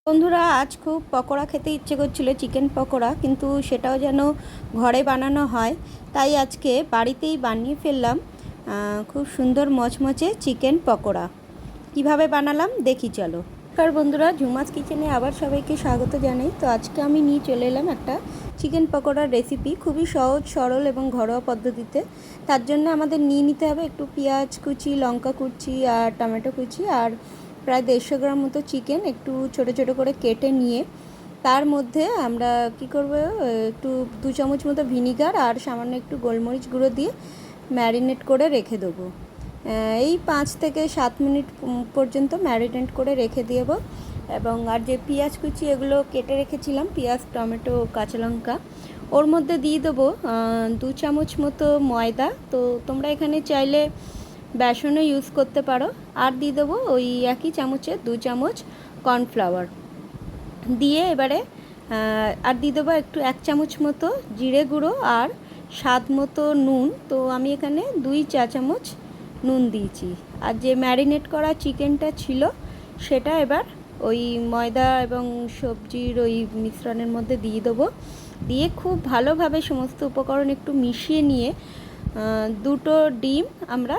বন্ধুরা আজ খুব পকোড়া খেতে ইচ্ছে করছিল, চিকেন পকোড়া, কিন্তু সেটাও যেন ঘরে বানানো হয়। তাই আজকে বাড়িতেই বানিয়ে ফেললাম খুব সুন্দর মচমচে চিকেন পকোড়া। কিভাবে বানালাম দেখি চলো। নমস্কার বন্ধুরা, ঝুমাস কিচেনে আবার সবাইকে স্বাগত জানাই। তো আজকে আমি নিয়ে চলে এলাম একটা চিকেন পকোড়ার রেসিপি, খুবই সহজ সরল এবং ঘরোয়া পদ্ধতিতে। তার জন্য আমাদের নিয়ে নিতে হবে একটু পেঁয়াজ কুচি, লঙ্কা কুচি আর টমেটো কুচি, আর প্রায় 150 গ্রাম মতো চিকেন একটু ছোট ছোট করে কেটে নিয়ে তার মধ্যে আমরা কি করব, একটু 2 চামচ মতো ভিনিগার আর সামান্য একটু গোলমরিচ গুঁড়ো দিয়ে ম্যারিনেট করে রেখে দেবো। এই 5 থেকে 7 মিনিট পর্যন্ত ম্যারিনেট করে রেখে দেব। এবং আর যে পেঁয়াজ কুচি এগুলো কেটে রেখেছিলাম, পেঁয়াজ, টমেটো, কাঁচা লঙ্কা, ওর মধ্যে দিয়ে দেবো 2 চামচ মতো ময়দা। তো তোমরা এখানে চাইলে বেসনও ইউজ করতে পারো। আর দিয়ে দেবো ওই একই চামচে 2 চামচ কর্নফ্লাওয়ার দিয়ে এবারে আর দিয়ে দেবো একটু 1 চামচ মতো জিরে গুঁড়ো আর স্বাদ মতো নুন। তো আমি এখানে 2 চা চামচ নুন দিয়েছি। আর যে ম্যারিনেট করা চিকেনটা ছিল সেটা এবার ওই ময়দা এবং সবজির ওই মিশ্রণের মধ্যে দিয়ে দেবো। দিয়ে খুব ভালোভাবে সমস্ত উপকরণ একটু মিশিয়ে নিয়ে 2টো ডিম আমরা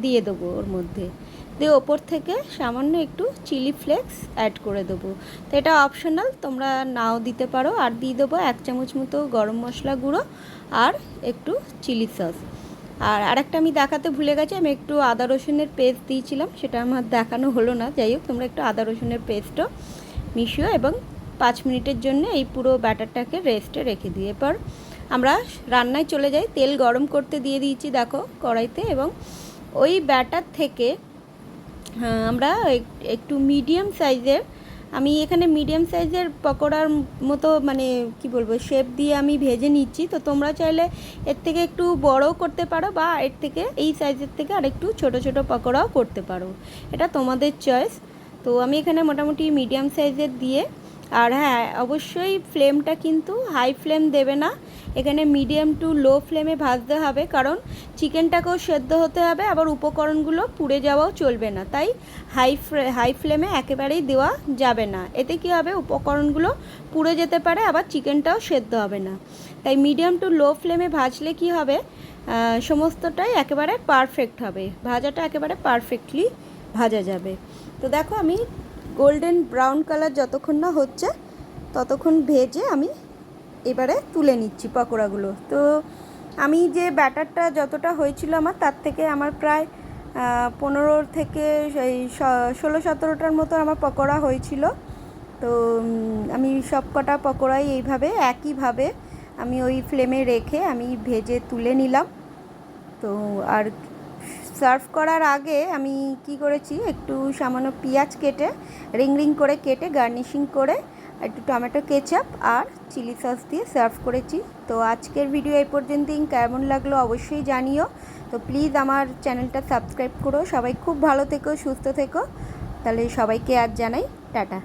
দিয়ে দেবো ওর মধ্যে। দিয়ে ওপর থেকে সামান্য একটু চিলি ফ্লেক্স অ্যাড করে দেবো। তো এটা অপশনাল, তোমরা নাও দিতে পারো। আর দিয়ে দেবো 1 চামচ মতো গরম মশলা গুঁড়ো আর একটু চিলি সস। আর আরেকটা আমি দেখাতে ভুলে গেছি, আমি একটু আদা রসুনের পেস্ট দিয়েছিলাম, সেটা আমার দেখানো হলো না। যাই হোক, তোমরা একটু আদা রসুনের পেস্টও মিশিও এবং 5 মিনিটের জন্য এই পুরো ব্যাটারটাকে রেস্টে রেখে দিয়ে এরপর আমরা রান্নায় চলে যাই। তেল গরম করতে দিয়ে দিয়েছি দেখো কড়াইতে, এবং ওই ব্যাটার থেকে আমরা একটু মিডিয়াম সাইজের, আমি এখানে মিডিয়াম সাইজের পকোড়ার মতো মানে কি বলবো শেপ দিয়ে আমি ভেজে নিচ্ছি। তো তোমরা চাইলে এর থেকে একটু বড়ও করতে পারো বা এর থেকে এই সাইজের থেকে আর একটু ছোটো ছোটো পকোড়াও করতে পারো, এটা তোমাদের চয়েস। তো আমি এখানে মোটামুটি মিডিয়াম সাইজের দিয়ে, আর হ্যাঁ অবশ্যই ফ্লেমটা কিন্তু হাই ফ্লেম দেবে না, এখানে মিডিয়াম টু লো ফ্লেমে ভাজতে হবে, কারণ চিকেনটাকেও সেদ্ধ হতে হবে, আবার উপকরণগুলো পুড়ে যাওয়াও চলবে না। তাই হাই ফ্লেমে একেবারেই দেওয়া যাবে না, এতে কী হবে উপকরণগুলো পুড়ে যেতে পারে, আবার চিকেনটাও সেদ্ধ হবে না। তাই মিডিয়াম টু লো ফ্লেমে ভাজলে কি হবে, সমস্তটাই একেবারে পারফেক্ট হবে, ভাজাটা একেবারে পারফেক্টলি ভাজা যাবে। তো দেখো আমি গোল্ডেন ব্রাউন কালার যতক্ষণ না হচ্ছে ততক্ষণ ভেজে আমি এবারে তুলে নিচ্ছি পকোড়াগুলো। তো আমি যে ব্যাটারটা যতটা হয়েছিল আমার, তার থেকে আমার প্রায় 15 থেকে সেই 16-17টার মতো আমার পকোড়া হয়েছিল। তো আমি সব কটা পকোড়াই এইভাবে একইভাবে আমি ওই ফ্লেমে রেখে আমি ভেজে তুলে নিলাম। তো আর সার্ভ করার আগে আমি কি করেছি, একটু সামান্য পেঁয়াজ কেটে রিং রিং করে কেটে গার্নিশিং করে একটু টমেটো কেচাপ আর চিলি সস দিয়ে সার্ভ করেছি। তো আজকের ভিডিও এই পর্যন্তই, কেমন লাগলো অবশ্যই জানিও। তো প্লিজ আমার চ্যানেলটা সাবস্ক্রাইব করো। সবাই খুব ভালো থেকো, সুস্থ থেকো। তাহলে সবাইকে আজ জানাই টাটা।